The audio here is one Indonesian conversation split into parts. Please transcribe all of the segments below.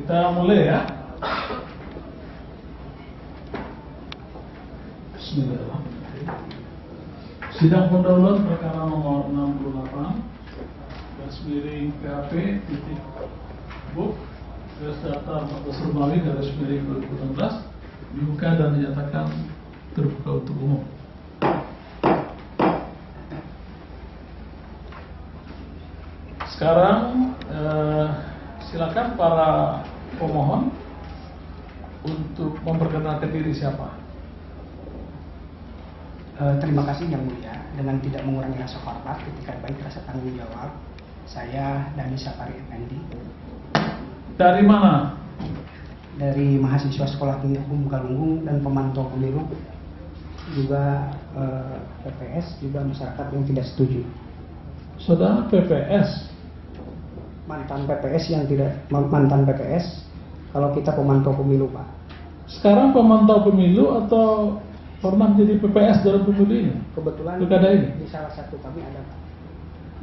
Kita mulai ya. Bismillahirrahmanirrahim. Sidang pendahuluan perkara nomor 68 garis miring PAP titik buk garis daftar Fakultas Romawi garis miring 2016 dibuka dan dinyatakan terbuka untuk umum. Sekarang silakan para pemohon untuk memperkenalkan diri siapa. Terima kasih Yang Mulia. Dengan tidak mengurangi rasa hormat, etikat baik, rasa tanggung jawab, saya Dani Sapari Effendi. Dari mana? Dari mahasiswa Sekolah Tinggi Hukum Galunggung dan pemantau pemilu, juga PPS, juga masyarakat yang tidak setuju. Saudara PPS? Mantan PPS yang tidak mantan PPS. Kalau kita pemantau pemilu, Pak. Sekarang pemantau pemilu atau pernah jadi PPS dalam pemilu ini? Kebetulan pilkada ini? Di salah satu kami ada, Pak.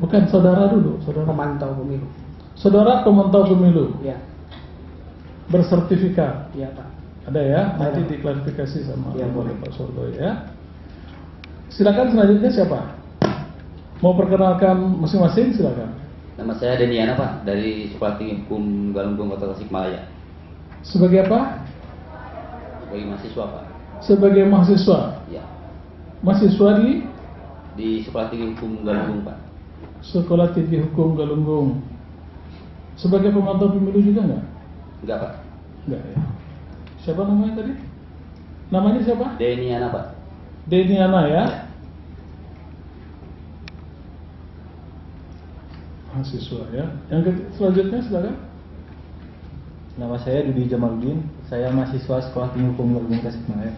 Bukan saudara dulu, saudara. Pemantau pemilu. Saudara pemantau pemilu. Ya. Bersertifikat. Iya, Pak. Ada ya? Nanti Ada. diklarifikasi sama Ya, oleh boleh. Pak Sordo ya. Silakan selanjutnya siapa? Mau perkenalkan masing-masing, silakan. Nama saya Deniana Pak, dari Sekolah Tinggi Hukum Galunggung Kota Tasikmalaya. Sebagai apa? Sebagai mahasiswa Pak. Sebagai mahasiswa. Ya. Mahasiswa Di Sekolah Tinggi Hukum Galunggung Pak. Sekolah Tinggi Hukum Galunggung. Sebagai pemantau pemilu juga enggak? Enggak Pak. Enggak ya. Siapa namanya tadi? Namanya siapa? Deniana Pak. Deniana ya. Mahasiswa ya. Selanjutnya silakan. Nama saya Dudi Jamaluddin, saya mahasiswa Sekolah Tinggi Hukum Galunggung Tasikmalaya.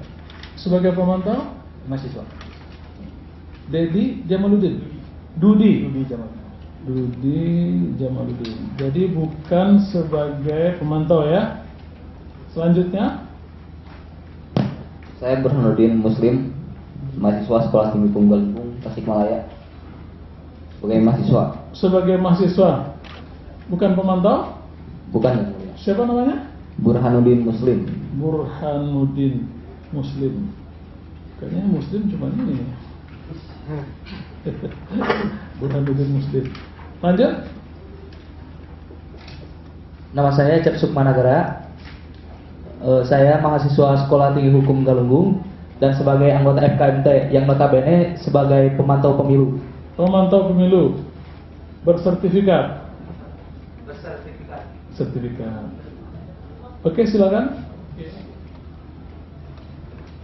Sebagai pemantau Mahasiswa. Dedi Jamaluddin. Dudi Jamaluddin. Dudi Jamaluddin. Jadi bukan sebagai pemantau ya. Selanjutnya Saya Burhanuddin Muslim, mahasiswa Sekolah Tinggi Hukum Galunggung Tasikmalaya. Sebagai mahasiswa. sebagai mahasiswa. Bukan pemantau? Bukan Yang Mulia. Siapa namanya? Burhanuddin Muslim. Burhanuddin Muslim. Kayaknya Muslim cuma ini. Burhanuddin Muslim. Lanjut. Nama saya Cep Sukmanagara. Saya mahasiswa Sekolah Tinggi Hukum Galunggung dan sebagai anggota FKMT yang notabene sebagai pemantau pemilu. Pemantau pemilu bersertifikat. Bersertifikat. Sertifikat. Oke, silakan.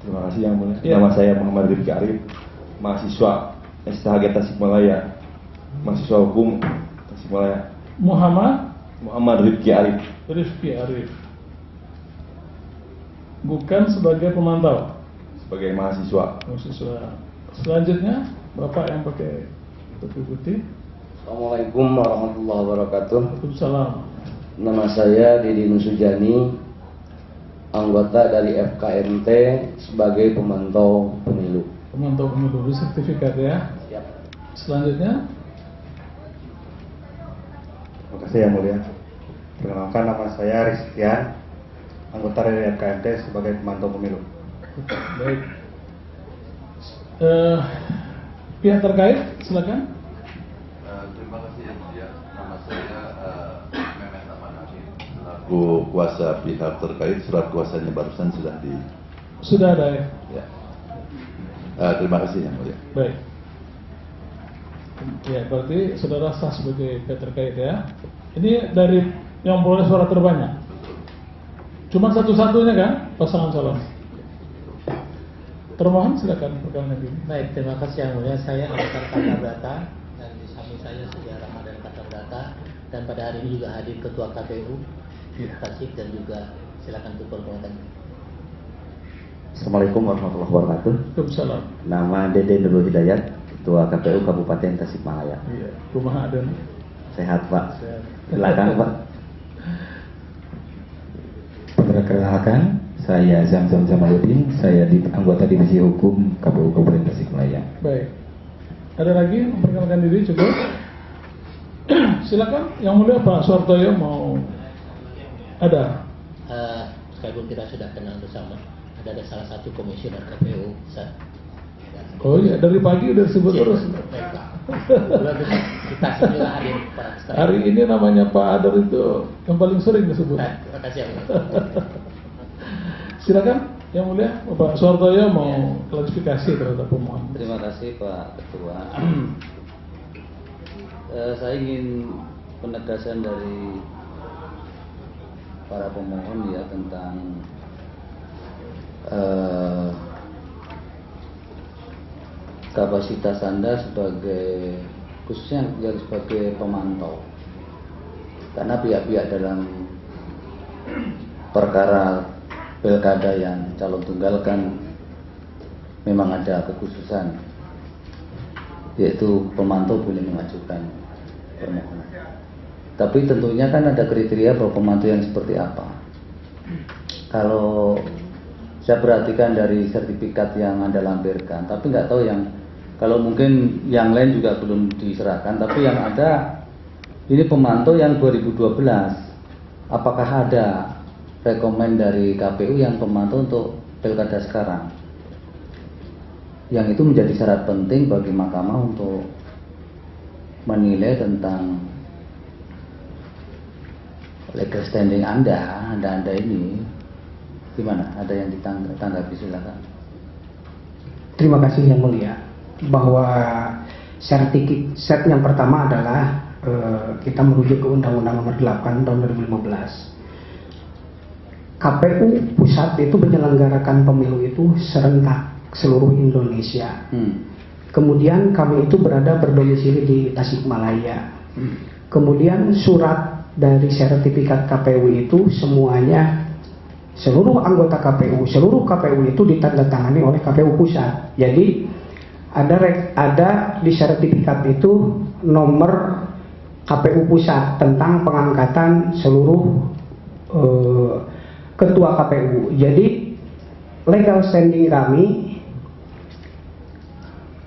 Terima kasih Yang Mulia. Ya. Nama saya Muhammad Rifki Arif, mahasiswa STHG Tasikmalaya, mahasiswa hukum Tasikmalaya. Muhammad Rifki Arif. Rifki Arif. Bukan sebagai pemantau. Sebagai mahasiswa. Mahasiswa. Selanjutnya, Bapak yang pakai topi putih. Assalamualaikum warahmatullahi wabarakatuh. Waalaikumsalam. Nama saya Didi Nusujani, anggota dari FKMT sebagai pemantau pemilu. Pemantau pemilu bersertifikat ya. Siap. Selanjutnya, Terima kasih Yang Mulia. Perkenalkan, nama saya Rizkian, anggota dari FKMT sebagai pemantau pemilu. baik. Pihak terkait, silakan. Terima kasih Yang Mulia. Nama saya Memet Aman Hakim, selaku kuasa pihak terkait. Surat kuasanya barusan sudah di. Sudah ada ya. Ya. Terima kasih Yang Mulia. Baik. Ya, berarti saudara sah sebagai pihak terkait ya. Ini dari yang boleh suara terbanyak. Cuma satu-satunya kan pasangan calon. Termohon silakan perkenalkan diri. Baik, terima kasih Yang Mulia. Saya anggota Qatar Data dan di samping saya sejarah Ramadan Qatar Data, dan pada hari ini juga hadir Ketua KPU Tasik dan juga silakan untuk perkenalkan. Assalamualaikum warahmatullahi wabarakatuh. Waalaikumsalam. Nama Dede Nurul Hidayat, Ketua KPU Kabupaten Tasikmalaya. Iya, rumah ada. Sehat Pak. Sehat. Silakan Pak. Perkenalkan, saya Zamzam Jamaluddin, saya anggota Divisi Hukum KPU Kabupaten Tasikmalaya. Baik. Ada lagi memperkenalkan diri cukup? Silakan, Yang Mulia Pak Suhartoyo mau Ada. Sekalipun kita sudah kenal bersama, ada salah satu komisioner KPU Pusat. Oh iya, dari pagi udah disebut terus. Kita juga hadir Pak Ustaz. Hari ini namanya Pak Adar itu yang paling sering disebut. Terima kasih ya. Silakan, Yang Mulia, Bapak Suhartoyo mau klarifikasi terhadap pemohon. Terima kasih Pak Ketua. Saya ingin penegasan dari para pemohon ya tentang kapasitas Anda sebagai, khususnya yang sebagai pemantau, karena pihak-pihak dalam perkara pilkada yang calon tunggal kan memang ada kekhususan, yaitu pemantau boleh mengajukan permohonan. Tapi tentunya kan ada kriteria bahwa pemantau yang seperti apa. Kalau saya perhatikan dari sertifikat yang Anda lampirkan, tapi nggak tahu yang, kalau mungkin yang lain juga belum diserahkan, tapi yang ada ini pemantau yang 2012. Apakah ada rekomen dari KPU yang pemantau untuk pilkada sekarang? Yang itu menjadi syarat penting bagi Mahkamah untuk menilai tentang legal standing Anda ini. Gimana? Ada yang ditanggapi, silakan. Terima kasih Yang Mulia. Bahwa sertifikat yang pertama adalah kita merujuk ke Undang-Undang Nomor 8 Tahun 2015. KPU Pusat itu menyelenggarakan pemilu itu serentak seluruh Indonesia. Kemudian kami itu berdomisili di Tasikmalaya. Kemudian surat dari sertifikat KPU itu semuanya, seluruh anggota KPU, seluruh KPU itu ditandatangani oleh KPU Pusat. Jadi ada di sertifikat itu nomor KPU Pusat tentang pengangkatan seluruh ketua KPU. Jadi legal standing kami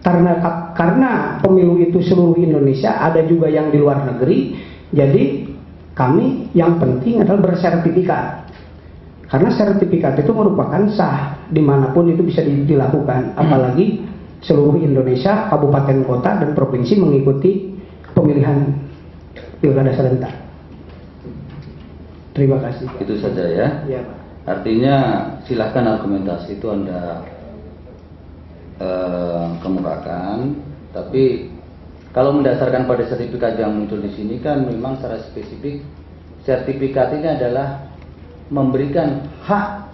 karena pemilu itu seluruh Indonesia, ada juga yang di luar negeri. Jadi kami yang penting adalah bersertifikat. Karena sertifikat itu merupakan sah dimanapun itu bisa dilakukan, apalagi seluruh Indonesia, kabupaten, kota, dan provinsi mengikuti pemilihan pilkada serentak. Terima kasih. Itu saja ya. Ya, Pak. Artinya silahkan argumentasi itu Anda kemukakan, tapi kalau mendasarkan pada sertifikat yang muncul di sini kan memang secara spesifik sertifikat ini adalah memberikan hak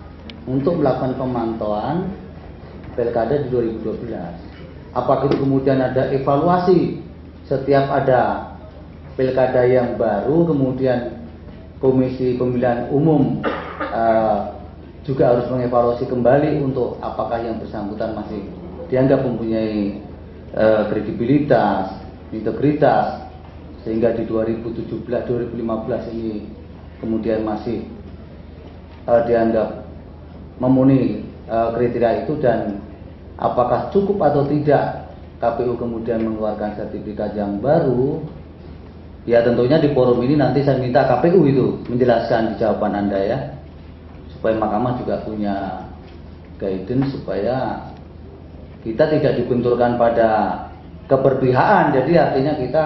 untuk melakukan pemantauan pilkada di 2012. Apakah itu kemudian ada evaluasi setiap ada pilkada yang baru, kemudian Komisi Pemilihan Umum juga harus mengevaluasi kembali untuk apakah yang bersangkutan masih dianggap mempunyai kredibilitas, integritas, sehingga di 2015 ini kemudian masih dianggap memenuhi kriteria itu, dan apakah cukup atau tidak KPU kemudian mengeluarkan sertifikat yang baru. Ya tentunya di forum ini nanti saya minta KPU itu menjelaskan di jawaban Anda ya, supaya Mahkamah juga punya guidance, supaya kita tidak dibenturkan pada keberpihakan. Jadi artinya kita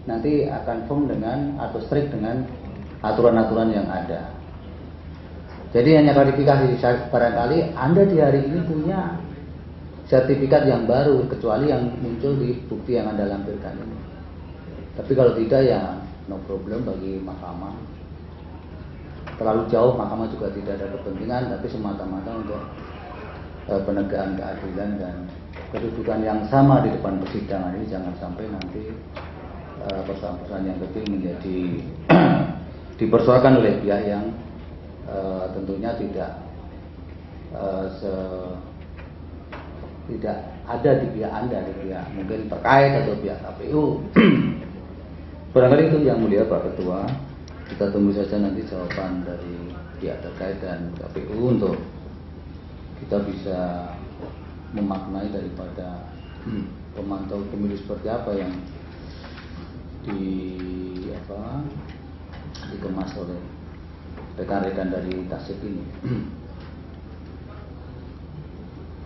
nanti akan firm dengan atau strict dengan aturan-aturan yang ada. Jadi hanya klarifikasi, barangkali Anda di hari ini punya sertifikat yang baru, kecuali yang muncul di bukti yang Anda lampirkan ini. Tapi kalau tidak ya no problem bagi Mahkamah. Terlalu jauh Mahkamah juga tidak ada kepentingan, tapi semata-mata untuk penegakan keadilan dan kedudukan yang sama di depan persidangan ini. Jangan sampai nanti persoalan-persoalan yang kecil menjadi dipersoalkan oleh pihak yang tentunya tidak ada di pihak Anda, di pihak mungkin terkait atau pihak KPU. Barangkali itu Yang Mulia Pak Ketua. Kita tunggu saja nanti jawaban dari pihak terkait dan KPU untuk kita bisa memaknai daripada pemantau pemilu seperti apa yang dikemas oleh rekan-rekan dari Tasik ini.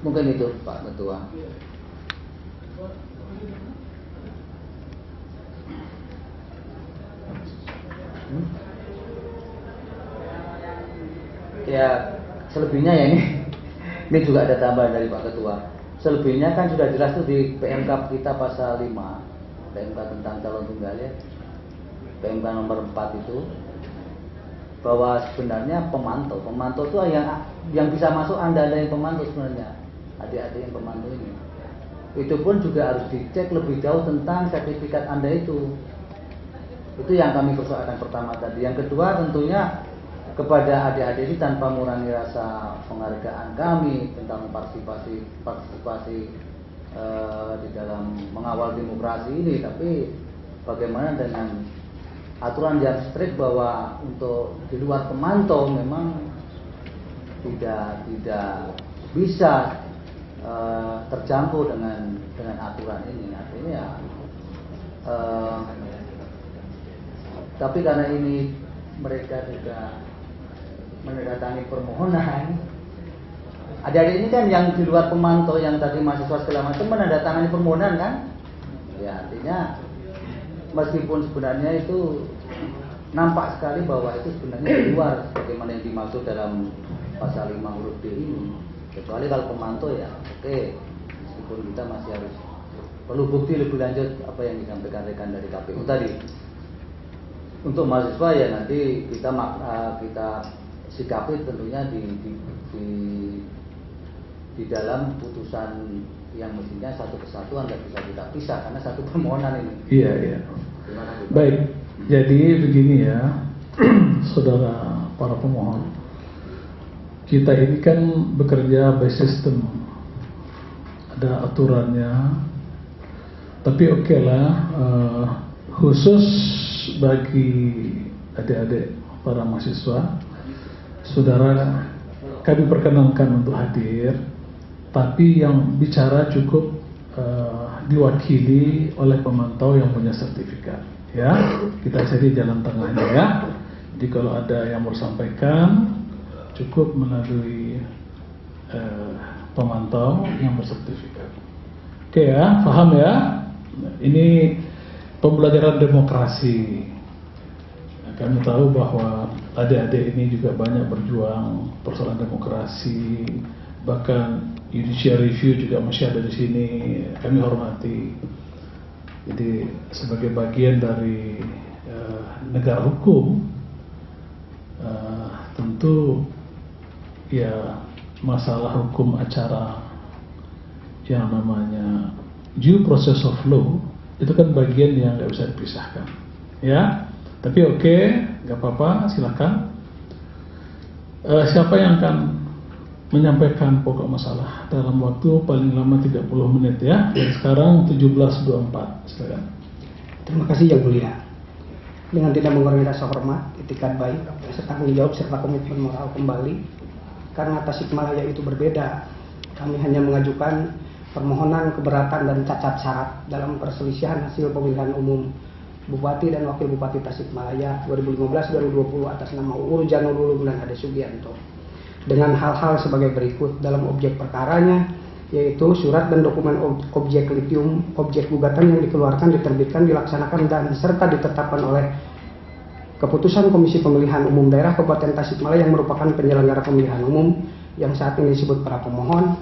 Mungkin itu Pak Ketua. Ya selebihnya ya ini juga ada tambahan dari Pak Ketua. Selebihnya kan sudah jelas tuh di PMK kita pasal 5, PMK tentang calon tunggal ya, PMK nomor 4 itu, bahwa sebenarnya pemantau itu yang bisa masuk anda yang pemantau sebenarnya, adik-adik yang pemantau ini. Itu pun juga harus dicek lebih jauh tentang sertifikat anda itu. Itu yang kami persoalkan pertama tadi. Yang kedua tentunya kepada adik-adik ini tanpa mengurangi rasa penghargaan kami tentang partisipasi di dalam mengawal demokrasi ini, tapi bagaimana dengan aturan yang strict bahwa untuk di luar pemantau memang tidak bisa tercampur dengan aturan ini. Artinya ya, tapi karena ini mereka juga menandatangani permohonan. Adik-adik ini kan yang di luar pemantau yang tadi mahasiswa segala macam menandatangani permohonan kan? Ya artinya meskipun sebenarnya itu nampak sekali bahwa itu sebenarnya di luar bagaimana yang dimaksud dalam pasal 5 huruf D ini. Kecuali kalau pemantau ya oke, meskipun kita masih harus perlu bukti lebih lanjut apa yang disampaikan rekan dari KPU tadi. Untuk mahasiswa ya nanti kita sikapi tentunya di dalam putusan yang mestinya satu kesatuan nggak bisa kita pisah karena satu permohonan ini. Iya. Baik, jadi begini ya, saudara para pemohon, kita ini kan bekerja by system, ada aturannya, tapi oke lah, khusus bagi adik-adik para mahasiswa, saudara kami perkenankan untuk hadir, tapi yang bicara cukup diwakili oleh pemantau yang punya sertifikat. Ya, kita cari jalan tengahnya ya. Jadi kalau ada yang mau sampaikan, cukup melalui pemantau yang bersertifikat. Oke ya, paham ya? Ini pembelajaran demokrasi. Kami tahu bahwa adik-adik ini juga banyak berjuang persoalan demokrasi, bahkan judicial review juga masih ada di sini. Kami hormati. Jadi sebagai bagian dari negara hukum, tentu ya masalah hukum acara yang namanya due process of law itu kan bagian yang nggak bisa dipisahkan, ya. Tapi oke, nggak apa-apa, silakan. Siapa yang akan menyampaikan pokok masalah dalam waktu paling lama 30 menit ya. Dan sekarang 17.24, silakan. Terima kasih Yang Mulia. Dengan tidak mengurangi rasa hormat, etikat baik, serta tanggung jawab serta komitmen moral kembali. Karena Tasikmalaya itu berbeda, kami hanya mengajukan permohonan keberatan dan cacat syarat dalam perselisihan hasil pemilihan umum Bupati dan Wakil Bupati Tasikmalaya 2015-2020 atas nama UU Janur Ulum dan Ade Sugianto. Dengan hal-hal sebagai berikut dalam objek perkaranya, yaitu surat dan dokumen objek litium, objek gugatan yang dikeluarkan, diterbitkan, dilaksanakan, dan serta ditetapkan oleh Keputusan Komisi Pemilihan Umum Daerah Kabupaten Tasikmalaya yang merupakan penyelenggara pemilihan umum yang saat ini disebut para pemohon,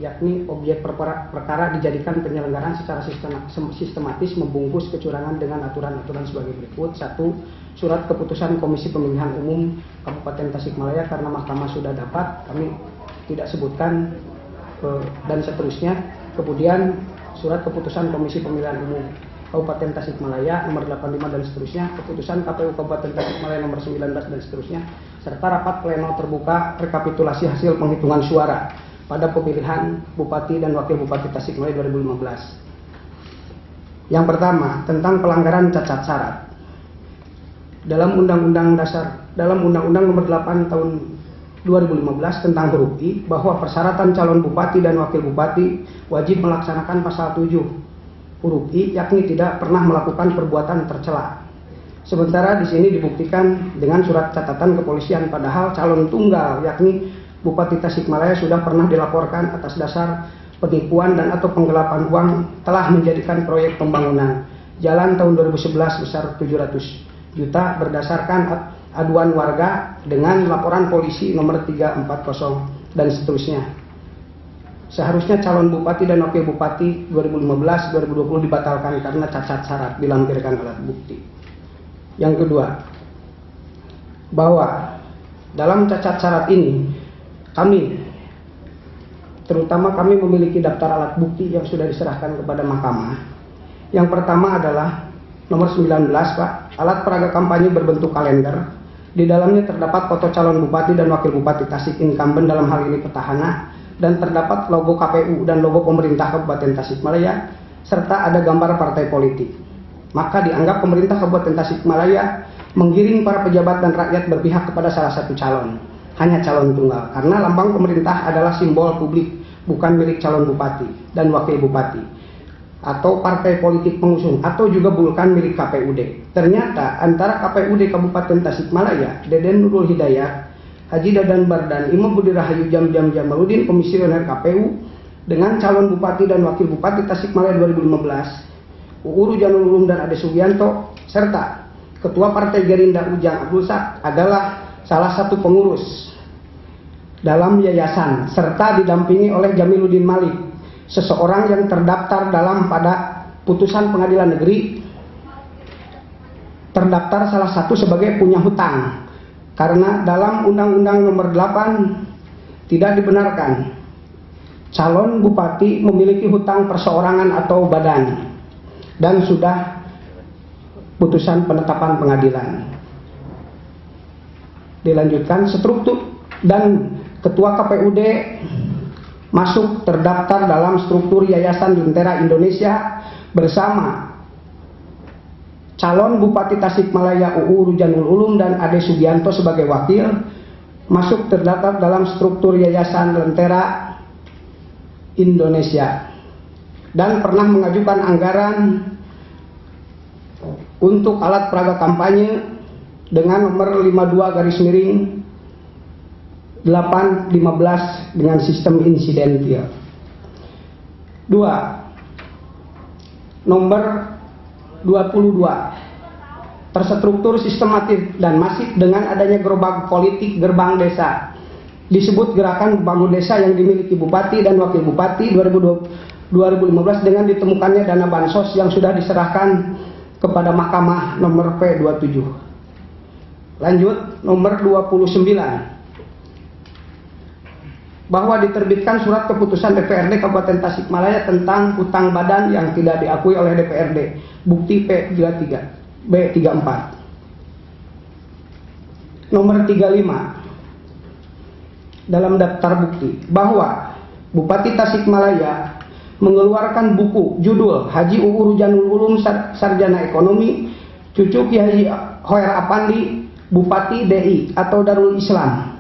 yakni objek perkara dijadikan penyelenggaraan secara sistematis membungkus kecurangan dengan aturan-aturan sebagai berikut. 1. Surat keputusan Komisi Pemilihan Umum Kabupaten Tasikmalaya karena Mahkamah sudah dapat, kami tidak sebutkan dan seterusnya. Kemudian surat keputusan Komisi Pemilihan Umum Kabupaten Tasikmalaya nomor 85 dan seterusnya, keputusan KPU Kabupaten Tasikmalaya nomor 19 dan seterusnya, serta rapat pleno terbuka rekapitulasi hasil penghitungan suara pada pemilihan Bupati dan Wakil Bupati Tasikmalaya 2015. Yang pertama, tentang pelanggaran cacat syarat. Dalam Undang-Undang Nomor 8 Tahun 2015 tentang huruf I, bahwa persyaratan calon Bupati dan Wakil Bupati wajib melaksanakan pasal 7 huruf I, yakni tidak pernah melakukan perbuatan tercela. Sementara di sini dibuktikan dengan surat catatan kepolisian, padahal calon tunggal yakni Bupati Tasikmalaya sudah pernah dilaporkan atas dasar penipuan dan atau penggelapan uang telah menjadikan proyek pembangunan jalan tahun 2011 besar 700 juta berdasarkan aduan warga dengan laporan polisi nomor 340 dan seterusnya. Seharusnya calon bupati dan wakil bupati 2015-2020 dibatalkan karena cacat syarat dilampirkan alat bukti. Yang kedua, bahwa dalam cacat syarat ini terutama kami memiliki daftar alat bukti yang sudah diserahkan kepada mahkamah. Yang pertama adalah nomor 19, Pak, alat peraga kampanye berbentuk kalender. Di dalamnya terdapat foto calon bupati dan wakil bupati Tasik incumbent dalam hal ini petahana, dan terdapat logo KPU dan logo pemerintah Kabupaten Tasikmalaya serta ada gambar partai politik. Maka dianggap pemerintah Kabupaten Tasikmalaya menggiring para pejabat dan rakyat berpihak kepada salah satu calon, hanya calon tunggal, karena lambang pemerintah adalah simbol publik, bukan milik calon bupati dan wakil bupati atau partai politik pengusung, atau juga bukan milik KPUD. Ternyata antara KPUD Kabupaten Tasikmalaya, Deden Nurul Hidayat, Haji Dadan Bardan, Imam Budi Rahayu Jam Jamaludin, komisioner KPU, dengan calon bupati dan wakil bupati Tasikmalaya 2015, UU Ruzanul Ulum dan Ade Sugianto, serta Ketua Partai Gerindra Ujang Abdul Sak adalah salah satu pengurus dalam yayasan, serta didampingi oleh Jamiluddin Malik, seseorang yang terdaftar dalam pada putusan pengadilan negeri, terdaftar salah satu sebagai punya hutang, karena dalam Undang-Undang Nomor 8 tidak dibenarkan calon bupati memiliki hutang perseorangan atau badan, dan sudah putusan penetapan pengadilan. Dilanjutkan, struktur dan ketua KPUD masuk terdaftar dalam struktur Yayasan Lentera Indonesia bersama calon Bupati Tasikmalaya UU Ruzanul Ulum dan Ade Sugianto sebagai wakil, masuk terdaftar dalam struktur Yayasan Lentera Indonesia dan pernah mengajukan anggaran untuk alat peraga kampanye dengan nomor 52/815 dengan sistem insidentil. 2. Nomor 22 terstruktur, sistematis dan masif dengan adanya gerobak politik gerbang desa. Disebut gerakan bangun desa yang dimiliki bupati dan wakil bupati 2015 dengan ditemukannya dana bansos yang sudah diserahkan kepada mahkamah nomor P27. Lanjut, nomor 29, bahwa diterbitkan surat keputusan DPRD Kabupaten Tasikmalaya tentang hutang badan yang tidak diakui oleh DPRD, bukti B34. Nomor 35, dalam daftar bukti, bahwa Bupati Tasikmalaya mengeluarkan buku judul Haji UU Ruzanul Ulum Sarjana Ekonomi Cucu Kiai Hoer Apandi Bupati DI atau Darul Islam.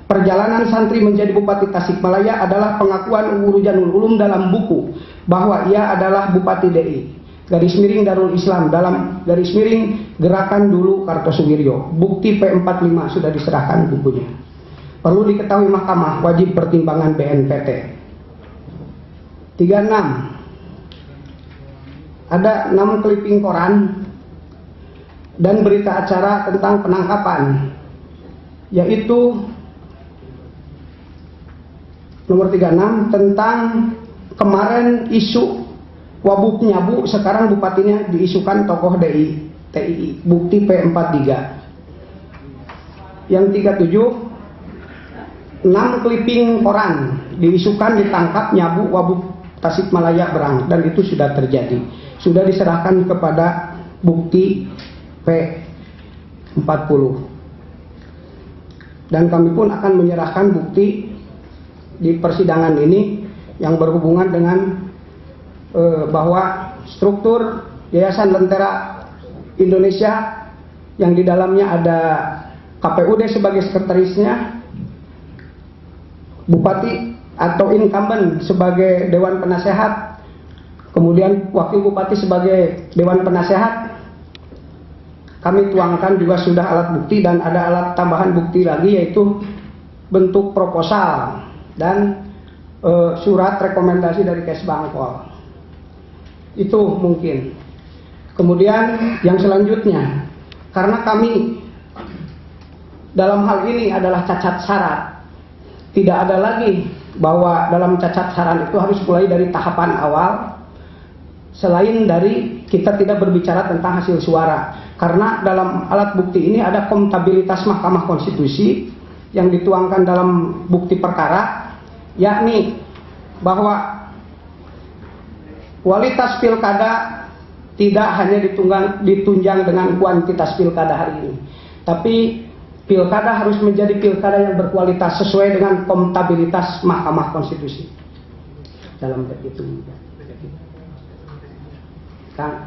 Perjalanan santri menjadi Bupati Tasikmalaya adalah pengakuan UU Ruzanul Ulum dalam buku bahwa ia adalah Bupati DI garis miring Darul Islam dalam garis miring Gerakan Dulu Kartosuwiryo. Bukti P45 sudah diserahkan bukunya. Perlu diketahui mahkamah wajib pertimbangan BNPT. 36. Ada 6 clipping koran dan berita acara tentang penangkapan, yaitu nomor 36 tentang kemarin isu Wabuk Nyabu, sekarang bupatinya diisukan tokoh DI TII, bukti P43. Yang 37, 6 clipping koran diisukan ditangkap Nyabu Wabuk Tasikmalaya Berang, dan itu sudah terjadi, sudah diserahkan kepada bukti P40, dan kami pun akan menyerahkan bukti di persidangan ini yang berhubungan dengan bahwa struktur Yayasan Lentera Indonesia yang di dalamnya ada KPUD sebagai sekretarisnya, Bupati atau incumbent sebagai Dewan Penasehat, kemudian Wakil Bupati sebagai Dewan Penasehat, kami tuangkan juga sudah alat bukti dan ada alat tambahan bukti lagi, yaitu bentuk proposal dan surat rekomendasi dari Kesbangpol. Itu mungkin. Kemudian yang selanjutnya, karena kami dalam hal ini adalah cacat syarat, tidak ada lagi bahwa dalam cacat syarat itu harus mulai dari tahapan awal, selain dari kita tidak berbicara tentang hasil suara. Karena dalam alat bukti ini ada kontabilitas Mahkamah Konstitusi yang dituangkan dalam bukti perkara, yakni bahwa kualitas pilkada tidak hanya ditunjang dengan kuantitas pilkada hari ini, tapi pilkada harus menjadi pilkada yang berkualitas sesuai dengan kontabilitas Mahkamah Konstitusi. Dalam itu, Kang,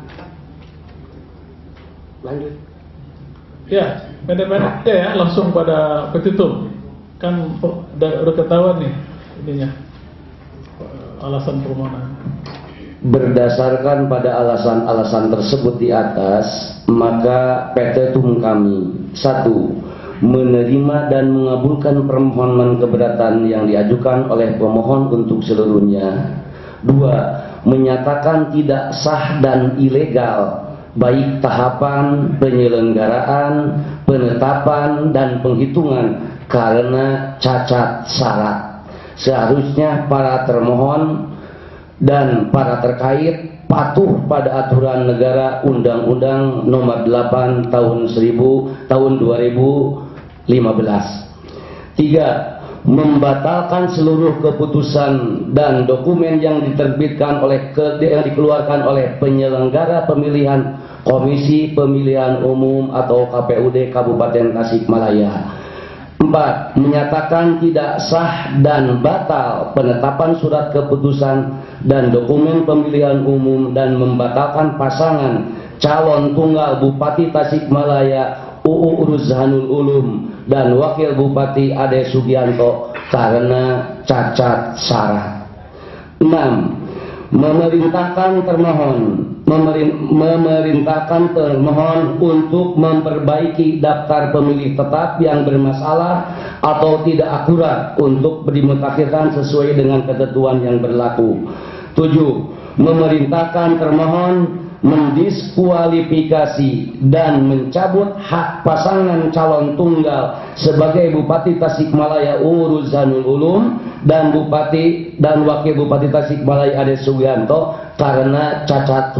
lanjut. Ya, pendek-pendek ya, langsung pada petitum. Kan udah ketahuan nih ininya, alasan permohonan. Berdasarkan pada alasan-alasan tersebut di atas, maka petitum kami: 1. Menerima dan mengabulkan permohonan keberatan yang diajukan oleh pemohon untuk seluruhnya. 2. Menyatakan tidak sah dan ilegal baik tahapan penyelenggaraan, penetapan, dan penghitungan karena cacat syarat. Seharusnya para termohon dan para terkait patuh pada aturan negara Undang-Undang Nomor 8 tahun 2015. 3. Membatalkan seluruh keputusan dan dokumen yang diterbitkan yang dikeluarkan oleh penyelenggara pemilihan Komisi Pemilihan Umum atau KPUD Kabupaten Tasikmalaya. 4. Menyatakan tidak sah dan batal penetapan surat keputusan dan dokumen pemilihan umum dan membatalkan pasangan calon tunggal Bupati Tasikmalaya UU Ruzhanul Ulum dan Wakil Bupati Ade Sugianto karena cacat syarat. 6. Memerintahkan termohon untuk memperbaiki daftar pemilih tetap yang bermasalah atau tidak akurat untuk dimutakhirkan sesuai dengan ketentuan yang berlaku. 7. Memerintahkan termohon mendiskualifikasi dan mencabut hak pasangan calon tunggal sebagai Bupati Tasikmalaya Ruzhanul Ulum dan Wakil Bupati Tasikmalaya Ade Sugianto karena cacat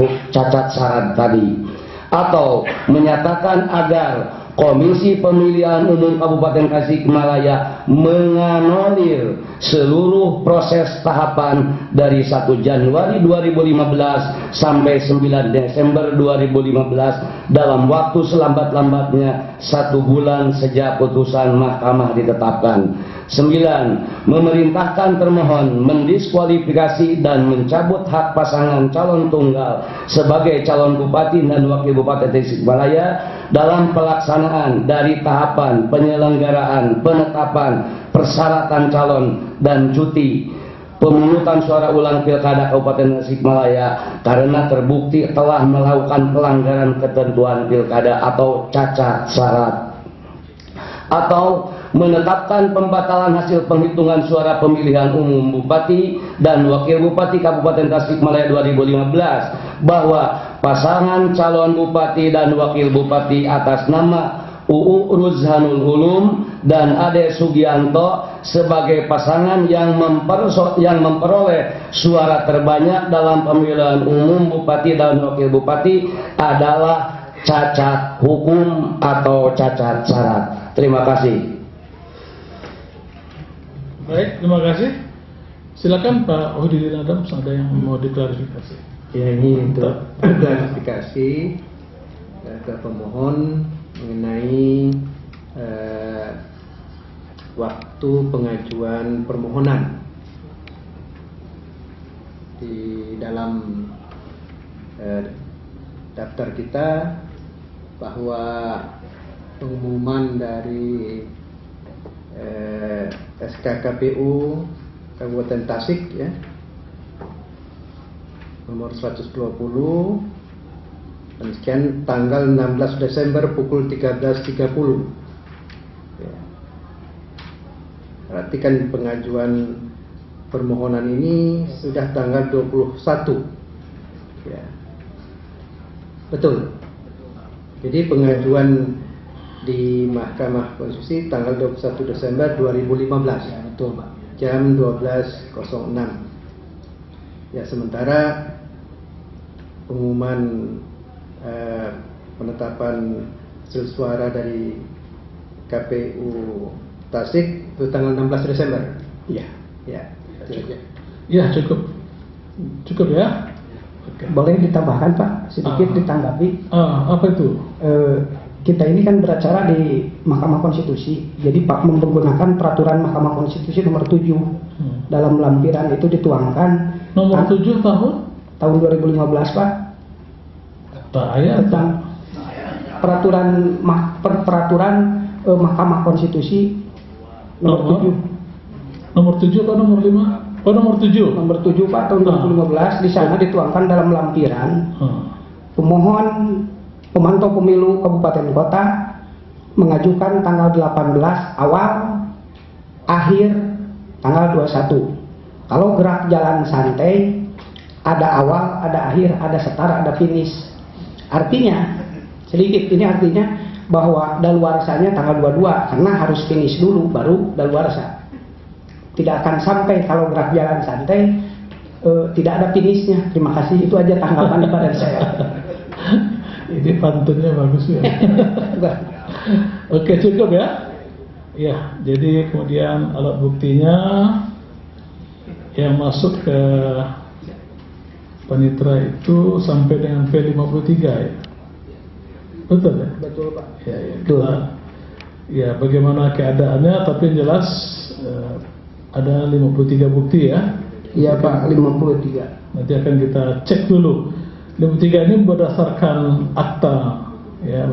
syarat tadi, atau menyatakan agar Komisi Pemilihan Umum Kabupaten Tasikmalaya menganulir seluruh proses tahapan dari 1 Januari 2015 sampai 9 Desember 2015 dalam waktu selambat-lambatnya 1 bulan sejak putusan mahkamah ditetapkan. 9. Memerintahkan termohon mendiskualifikasi dan mencabut hak pasangan calon tunggal sebagai calon bupati dan wakil bupati Tasikmalaya dalam pelaksanaan dari tahapan penyelenggaraan, penetapan, persyaratan calon dan cuti pemungutan suara ulang pilkada Kabupaten Tasikmalaya karena terbukti telah melakukan pelanggaran ketentuan pilkada atau cacat syarat, atau menetapkan pembatalan hasil penghitungan suara pemilihan umum Bupati dan Wakil Bupati Kabupaten Tasikmalaya 2015 bahwa pasangan calon Bupati dan Wakil Bupati atas nama UU Ruzhanul Ulum dan Ade Sugianto sebagai pasangan yang memperoleh suara terbanyak dalam pemilihan umum Bupati dan Wakil Bupati adalah cacat hukum atau cacat syarat. Terima kasih. Baik, terima kasih. Silakan Pak Ohidin Adams, ada yang mau diklarifikasi. Ya, ini untuk klarifikasi ke pemohon mengenai waktu pengajuan permohonan di dalam daftar kita, bahwa pengumuman dari SKKPU Kabupaten Tasik nomor 120 Demikian tanggal 16 Desember pukul 13.30. Ya. Berarti kan pengajuan permohonan ini sudah tanggal 21. Ya. Betul. Jadi pengajuan di Mahkamah Konstitusi tanggal 21 Desember 2015. Ya, betul, Pak. Jam 12.06. Ya, sementara pengumuman penetapan hasil suara dari KPU Tasik itu tanggal 16 Desember. Iya, ya. Ya, cukup ya. Oke. Boleh ditambahkan Pak, sedikit ditanggapi. Apa itu? Kita ini kan beracara di Mahkamah Konstitusi, jadi Pak menggunakan peraturan Mahkamah Konstitusi nomor 7. Dalam lampiran itu dituangkan Nomor 7 tahun 2015 Pak. Tentang peraturan Mahkamah Konstitusi nomor 7. Nomor 7 atau nomor 5? Oh, nomor 7. Nomor 7 Pak tahun 2015. Di sana dituangkan dalam lampiran pemohon pemantau pemilu kabupaten kota mengajukan tanggal 18 awal, akhir tanggal 21. Kalau gerak jalan santai, ada awal, ada akhir, ada setara, ada finish. Artinya, sedikit ini artinya bahwa daluarsanya tanggal 22 karena harus finish dulu baru daluarsa. Tidak akan sampai kalau gerak jalan santai tidak ada finishnya. Terima kasih, itu aja tanggapan pada saya. Ini pantunnya bagus ya. Oke, cukup ya. Ya, jadi kemudian alat buktinya yang masuk ke panitera itu sampai dengan V53 ya. Betul ya? Betul Pak. Ya, ya, bagaimana keadaannya, tapi yang jelas ada 53 bukti ya. Iya Pak, 53. Nanti akan kita cek dulu. 53 ini berdasarkan akta ya,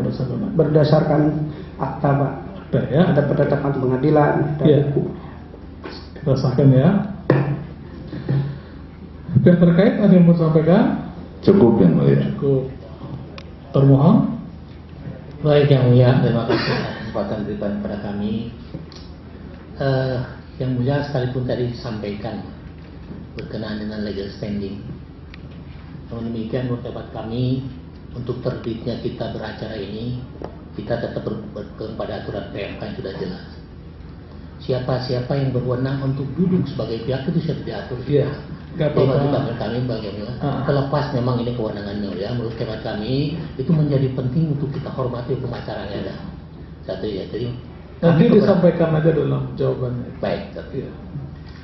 berdasarkan akta Pak. Akta ya. Ada penetapan pengadilan, ada buku. Kita sahkan ya. Pihak terkait ada yang mau sampaikan? Cukup yang mulia. Cukup. Termohon. Baik yang mulia, terima kasih atas kesempatan berikan kepada kami. Yang mulia, sekalipun tadi disampaikan berkenaan dengan legal standing, namun demikian menurut pendapat kami untuk terbitnya kita beracara ini, kita tetap berpegang pada aturan PMK yang sudah jelas. Siapa-siapa yang berwenang untuk duduk sebagai pihak itu sudah diatur. Iya. Kami bagaimana? Terlepas memang ini kewenangannya ya, menurut hemat kami itu menjadi penting untuk kita hormati hukum acara yang ada. Satu ya, jadi nanti disampaikan aja dalam jawabannya. Baik, satu. Ya.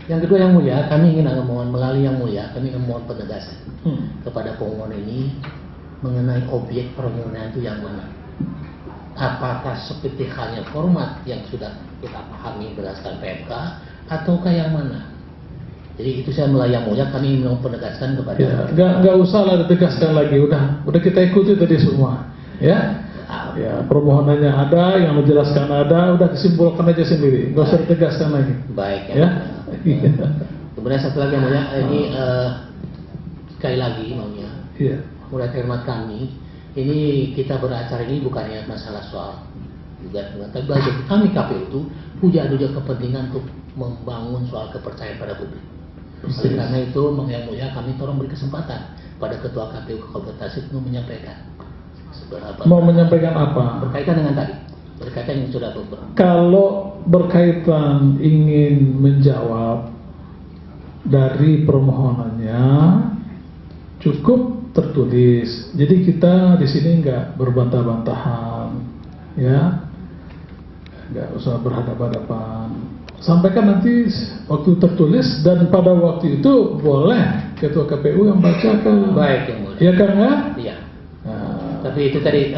Yang kedua yang mulia, kami ingin memohon melalui yang mulia, kami ingin memohon penegasan kepada pemohon ini mengenai objek permohonan itu yang mana. Apakah seperti halnya format yang sudah kita pahami berdasarkan PMK ataukah yang mana? Jadi itu saya mulai yang mulia, kami ingin penegasan kepada. Ya, nggak usah lah ditegaskan lagi, udah kita ikuti tadi semua, ya. Ya, permohonannya ada, yang menjelaskan ada, udah disimpulkan aja sendiri, nggak usah ditegaskan lagi. Baik ya. Kemudian satu lagi yang mulia, ini sekali lagi maunya, mulai hormat kami, ini kita beracara ini bukannya masalah soal juga, tapi bagi kami KPU itu punya juga kepentingan untuk membangun soal kepercayaan pada publik. Oleh karena itu, yang mulia kami tolong beri kesempatan pada Ketua KPU Kabupaten Tasik untuk menyampaikan. Mau menyampaikan apa? Berkaitan dengan tadi, berkaitan yang sudah beberapa. Kalau berkaitan ingin menjawab dari permohonannya, cukup tertulis. Jadi kita di sini nggak berbantah-bantahan, ya, nggak usah berhadapan-hadapan. Sampaikan nanti waktu tertulis dan pada waktu itu boleh Ketua KPU yang bacakan. Baik yang mulia. Ya kan ya? Iya. Tapi itu tadi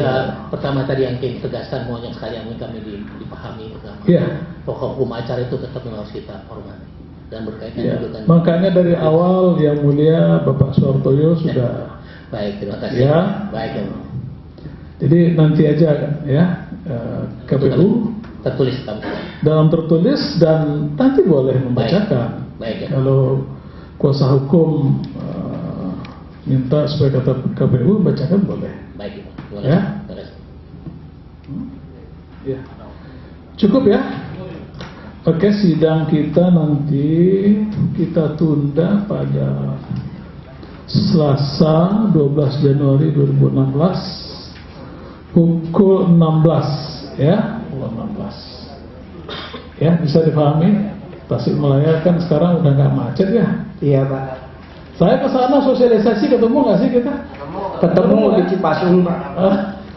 pertama tadi yang kita tegaskan maunya sekali yang kami dipahami pertama. Iya. Pokok hukum acara itu tetap harus kita hormati dan berkaitan juga dengan. Makanya dari awal yang mulia Bapak Suhartoyo sudah. Baik, terima kasih. Ya. Baik yang mulia. Jadi nanti aja ya KPU tertulis dalam tertulis dan nanti boleh membacakan. Baik ya. Kalau kuasa hukum minta supaya kata KPU bacakan boleh. Baik, Ibu. Boleh. Ya? Beres. Ya. Cukup ya? Oke, sidang kita nanti kita tunda pada Selasa 12 Januari 2016 pukul 16 ya, pukul 16. Ya, bisa dipahami? Tasikmalaya kan sekarang udah nggak macet ya? Iya Pak. Saya ke sana sosialisasi, ketemu nggak sih kita? Ketemu di Cipasung Pak.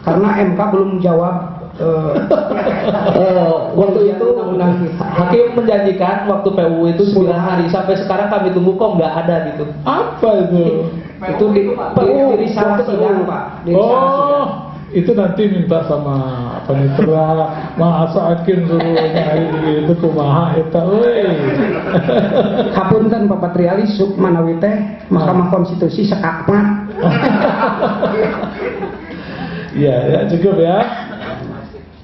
Karena MK belum jawab. Waktu itu hakim menjanjikan waktu PU itu 9 hari, sampai sekarang kami tunggu kok nggak ada gitu. Apa itu? Itu di risalah sidang Pak. Di risalah sidang. Itu nanti minta sama panitera masa hakim suruh nyari itu kumaha eta euy. Hapunten Bapak Triali Sukmanawi teh Mahkamah Konstitusi sekakmat. Iya ya, cukup ya.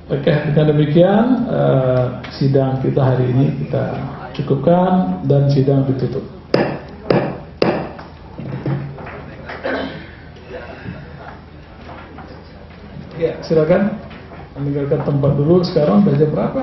Oke, dengan demikian sidang kita hari ini kita cukupkan dan sidang ditutup. Ya, silakan meninggalkan tempat dulu. Sekarang udah jam berapa?